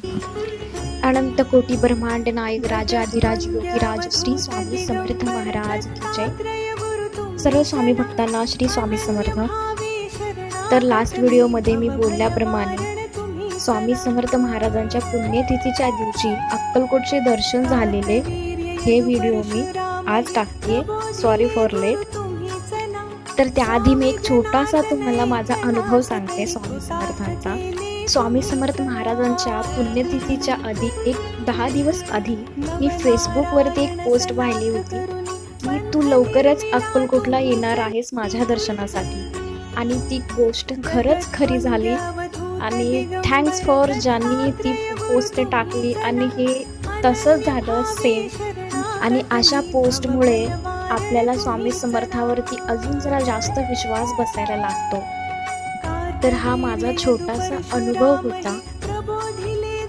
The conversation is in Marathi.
अनंत कोटी ब्रह्मांड नायक राजाधिराज योगीराज श्री स्वामी समर्थ महाराज की जय। सर्व स्वामी भक्तांना श्री स्वामी समर्थ। तर लास्ट व्हिडिओमध्ये मी बोलल्याप्रमाणे स्वामी समर्थ महाराजांच्या पुण्यतिथीच्या दिवशी अक्कलकोटचे दर्शन झालेले हे व्हिडिओ मी आज टाकते। Sorry for late. तर त्याआधी मी एक छोटासा तुम्हाला माझा अनुभव सांगते स्वामी समर्थांचा। स्वामी समर्थ महाराजांच्या पुण्यतिथीच्या आधी एक 10 दिवस आधी मी फेसबुकवरती एक पोस्ट पाहिली होती की तू लवकरच अक्कलकोटला येणार आहेस माझ्या दर्शनासाठी, आणि ती गोष्ट खरंच खरी झाली। आणि थँक्स फॉर ज्यांनी ती पोस्ट टाकली, आणि हे तसंच झालं सेम। आणि अशा पोस्टमुळे आपल्याला स्वामी समर्थावरती अजून जरा जास्त विश्वास बसायला लागतो। तर हा माझा छोटासा अनुभव होता